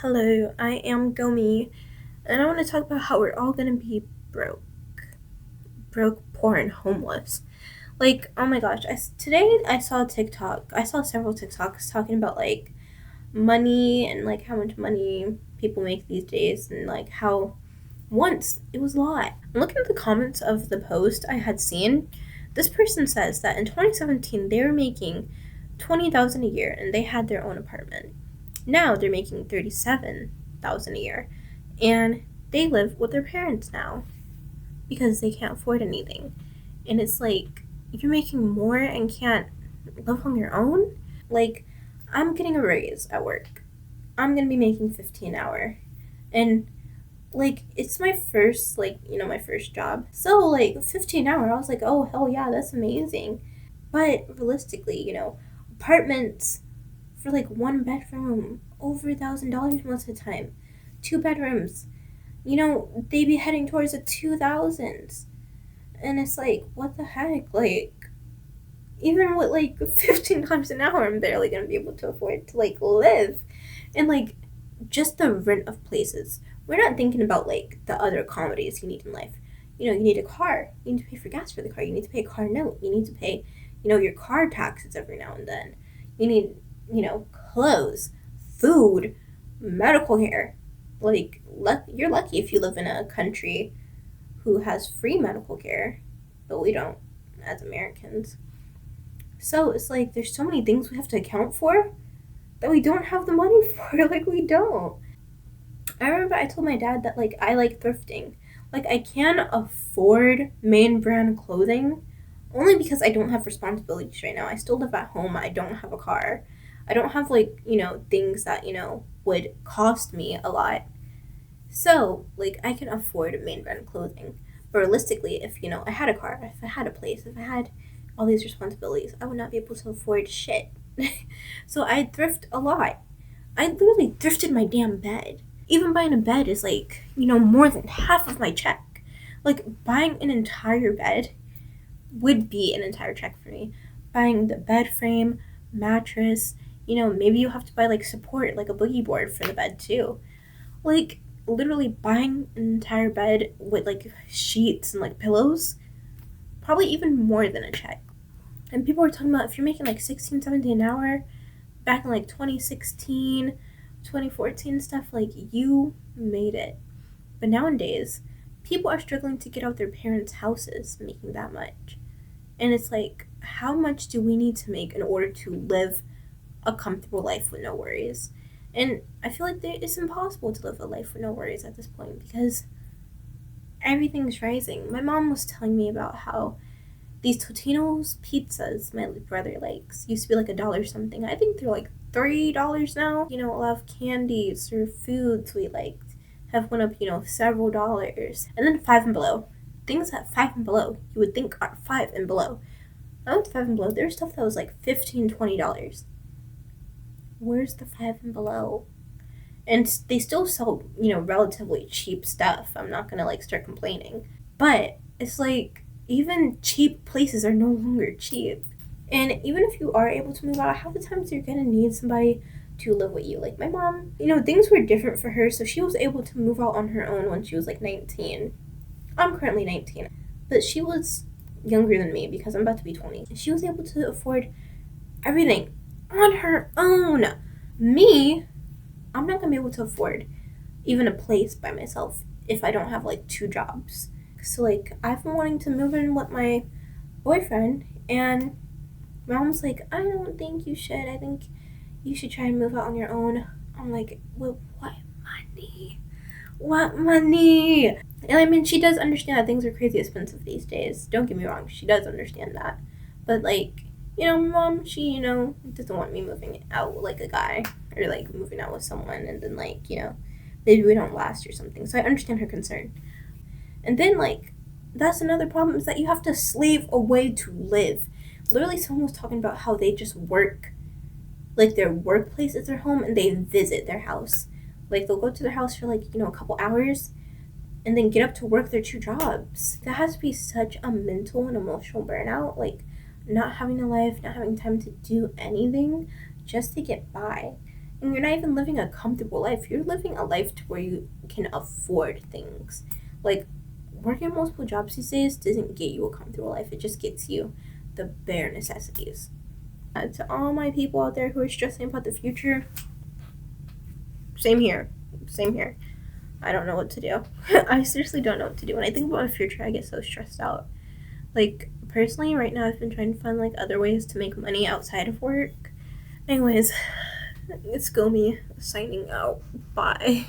Hello, I am Gomii, and I want to talk about how we're all gonna be broke. Broke, poor, and homeless. Like, oh my gosh, today I saw a TikTok. I saw several TikToks talking about, like, money and, like, how much money people make these days, and, like, how once it was a lot. And looking at the comments of the post I had seen, this person says that in 2017 they were making 20,000 a year and they had their own apartment. Now they're making 37,000 a year, and they live with their parents now because they can't afford anything. And it's like, you're making more and can't live on your own? Like, I'm getting a raise at work. I'm gonna be making 15 an hour. And like, it's my first, my first job. So like 15 an hour, I was like, oh hell yeah, that's amazing. But realistically, apartments for like one bedroom, over $1,000 most of the time. Two bedrooms, they be heading towards the 2000s. And it's like, what the heck? Like, even with like $15 an hour, I'm barely gonna be able to afford to like live. And like, just the rent of places. We're not thinking about like the other accommodations you need in life. You need a car. You need to pay for gas for the car. You need to pay a car note. You need to pay, your car taxes every now and then. You need, clothes, food, medical care. Like, you're lucky if you live in a country who has free medical care, but we don't as Americans. So it's like there's so many things we have to account for that we don't have the money for. Like, we don't. I remember I told my dad that, like, I like thrifting. Like, I can afford main brand clothing only because I don't have responsibilities right now. I still live at home. I don't have a car. I don't have, like, things that, would cost me a lot. So, like, I can afford main brand clothing. But realistically, if, I had a car, if I had a place, if I had all these responsibilities, I would not be able to afford shit. So I thrift a lot. I literally thrifted my damn bed. Even buying a bed is like, more than half of my check. Like, buying an entire bed would be an entire check for me. Buying the bed frame, mattress, maybe you have to buy like support, like a boogie board for the bed too. Like, literally buying an entire bed with like sheets and like pillows, probably even more than a check. And people were talking about if you're making like 16, 17 an hour back in like 2016, 2014 stuff, like, you made it. But nowadays, people are struggling to get out their parents' houses making that much. And it's like, how much do we need to make in order to live a comfortable life with no worries? And I feel like it's impossible to live a life with no worries at this point because everything's rising. My mom was telling me about how these Totino's pizzas my brother likes used to be like $1 something. I think they're like $3 now. A lot of candies or foods we liked have went up, several dollars. And then Five and Below. Things at Five and Below you would think are Five and Below. I went to Five and Below. There's stuff that was like $15, $20. Where's the Five and Below? And they still sell, relatively cheap stuff. I'm not gonna like start complaining. But it's like, even cheap places are no longer cheap. And even if you are able to move out, half the times you're gonna need somebody to live with you. Like my mom, things were different for her, so she was able to move out on her own when she was like 19. I'm currently 19, but she was younger than me because I'm about to be 20. She was able to afford everything on her own. Me, I'm not gonna be able to afford even a place by myself if I don't have like two jobs. So like, I've been wanting to move in with my boyfriend, and my mom's like, I don't think you should. I think you should try and move out on your own. I'm like, well, what money? What money? And I mean, she does understand that things are crazy expensive these days. Don't get me wrong, she does understand that. But like, mom, she, doesn't want me moving out with like a guy or like moving out with someone and then like, maybe we don't last or something. So I understand her concern. And then, like, that's another problem is that you have to slave away to live. Literally, someone was talking about how they just work, like, their workplace is their home, and they visit their house. Like, they'll go to their house for, like, a couple hours, and then get up to work their two jobs. That has to be such a mental and emotional burnout. Like, not having a life, not having time to do anything just to get by. And you're not even living a comfortable life. You're living a life to where you can afford things. Like, working multiple jobs these days doesn't get you a comfortable life. It just gets you the bare necessities. To all my people out there who are stressing about the future, same here. Same here. I don't know what to do. I seriously don't know what to do. When I think about my future, I get so stressed out. Like, personally, right now, I've been trying to find, like, other ways to make money outside of work. Anyways, it's gomii signing out. Bye.